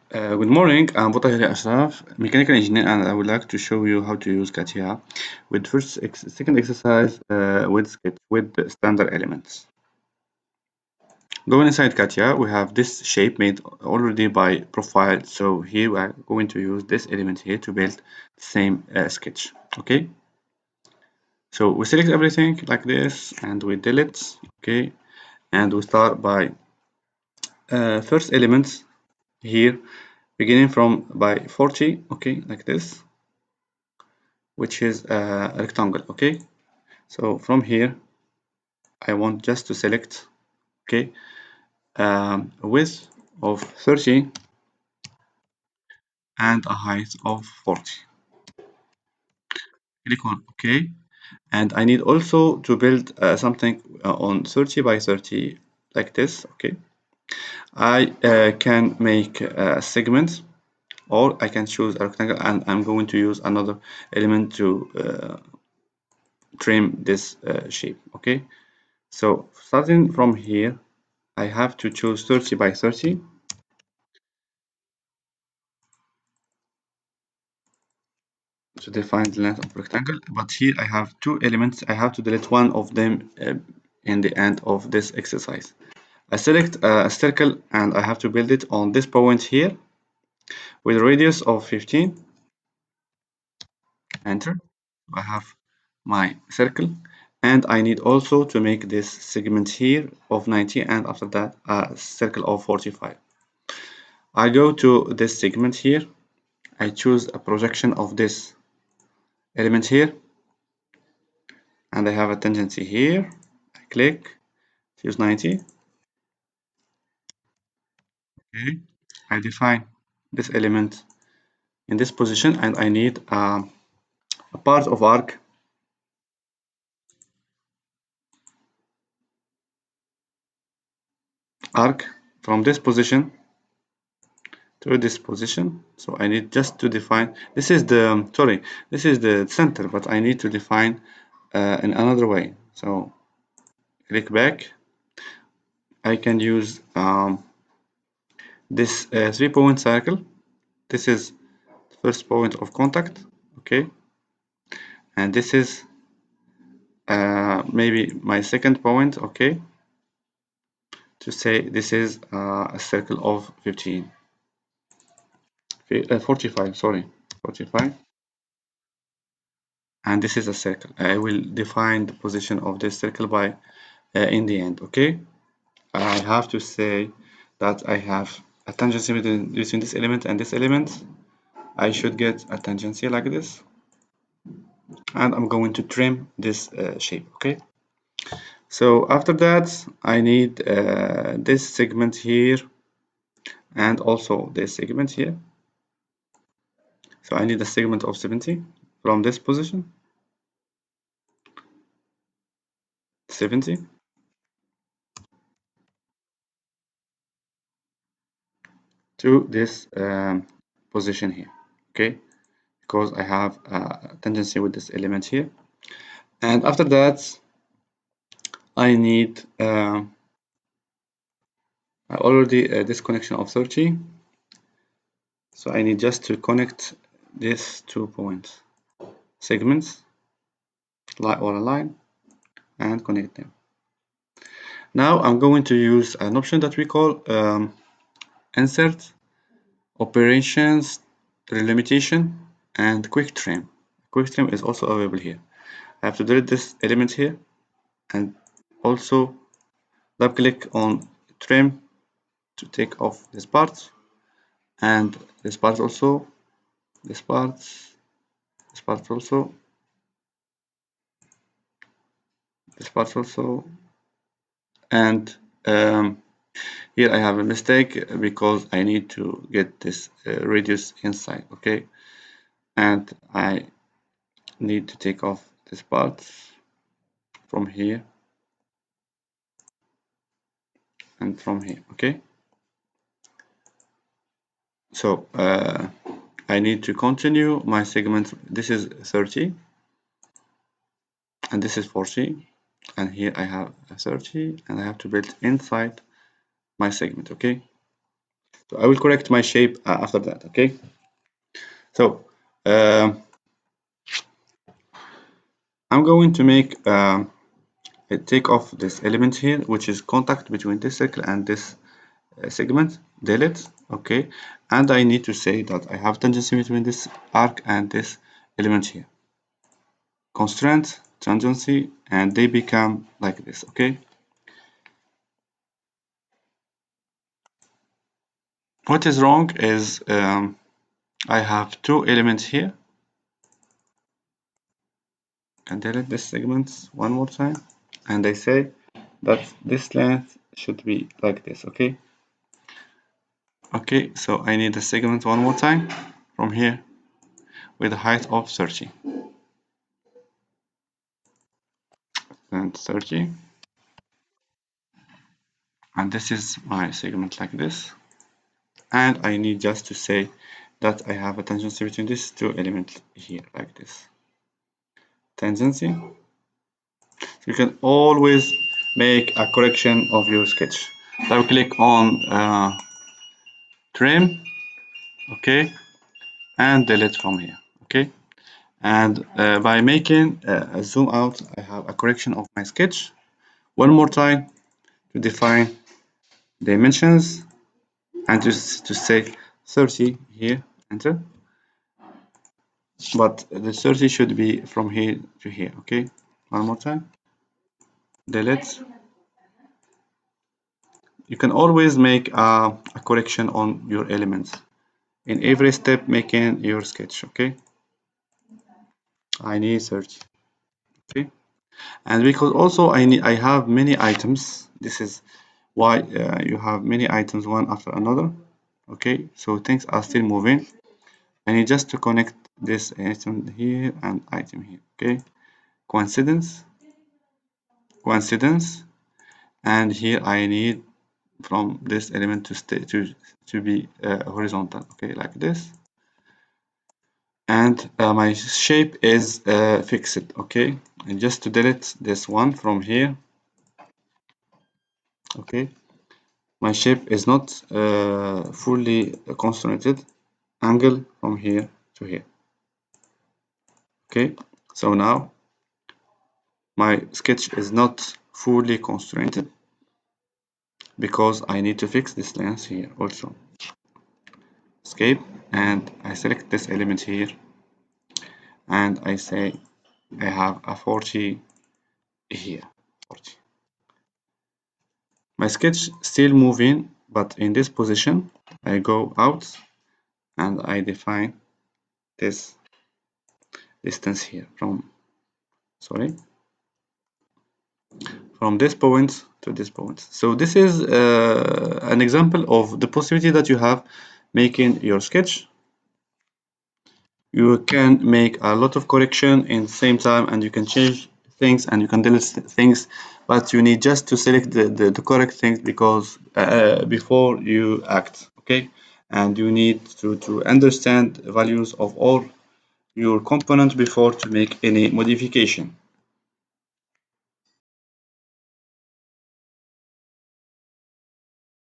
Good morning, I'm Boutahiri Ashraf, mechanical engineer, and I would like to show you how to use CATIA with second exercise with sketch with the standard elements. Going inside CATIA, we have this shape made already by profile. So here we are going to use this element here to build the same sketch. Okay. So we select everything like this and we delete. Okay. And we start by first elements here beginning from by 40. Okay, like this, which is a rectangle. Okay, so from here I want just to select, okay, a width of 30 and a height of 40. Click on OK, and I need also to build something on 30 by 30 like this. Okay, I can make a segment, or I can choose a rectangle, and I'm going to use another element to trim this shape. Okay, so starting from here I have to choose 30 by 30 to define the length of rectangle, but here I have two elements. I have to delete one of them in the end of this exercise. I select a circle and I have to build it on this point here with a radius of 15. Enter. I have my circle, and I need also to make this segment here of 90, and after that a circle of 45. I go to this segment here. I choose a projection of this element here, and I have a tangency here. I click, choose 90. Okay, I define this element in this position, and I need a part of arc from this position to this position. So I need just to define, this is the sorry, this is the center, but I need to define in another way. So click back. I can use this 3-point circle. This is the first point of contact. Okay, and this is maybe my second point. Okay, to say this is a circle of 15, 45, sorry, 45, and this is a circle. I will define the position of this circle by in the end. Okay, I have to say that I have a tangency between this element and this element. I should get a tangency like this, and I'm going to trim this shape. Okay, so after that I need this segment here and also this segment here. So I need a segment of 70 from this position, 70, to this position here. Okay, because I have a tendency with this element here. And after that I need already this connection of 30. So I need just to connect these 2 points, segments, or a line, and connect them. Now I'm going to use an option that we call insert, operations, delimitation, and quick trim. Quick trim is also available here. I have to delete this element here and also double click on trim to take off this part, and this part also, this part, this part also, this part also, and here I have a mistake because I need to get this radius inside. Okay, and I need to take off this part from here and from here. Okay, so I need to continue my segment. This is 30 and this is 40, and here I have a 30, and I have to build inside my segment. Okay, So I will correct my shape after that. Okay. So I'm going to make take off this element here, which is contact between this circle and this segment. Delete. Okay. And I need to say that I have tangency between this arc and this element here. Constraint, tangency, and they become like this. Okay. What is wrong is I have two elements here. Can delete this segment one more time, and I say that this length should be like this. Okay. Okay, so I need the segment one more time from here with a height of 30 and 30, and this is my segment like this. And I need just to say that I have a tangency between these two elements here like this. Tangency. You can always make a correction of your sketch. Double click on trim, okay, and delete from here, okay. And by making a zoom out, I have a correction of my sketch. One more time to define dimensions and to say 30 here, enter. But the 30 should be from here to here, okay. One more time, delete. You can always make a correction on your elements in every step making your sketch, okay. I need 30, okay. And because also I have many items, this is why you have many items one after another, okay. So things are still moving. I need just to connect this item here and item here, okay. Coincidence, and here I need from this element to stay to be horizontal, okay, like this. And my shape is fixed, okay. And just to delete this one from here, okay. My shape is not fully constrained. Angle from here to here, okay. So now my sketch is not fully constrained because I need to fix this length here also. Escape, and I select this element here, and I say I have a 40 here, 40. My sketch still moving, but in this position I go out and I define this distance here from this point to this point. So this is an example of the possibility that you have making your sketch. You can make a lot of correction in the same time, and you can change things and you can delete things, but you need just to select the correct things because before you act, okay. And you need to understand values of all your components before to make any modification.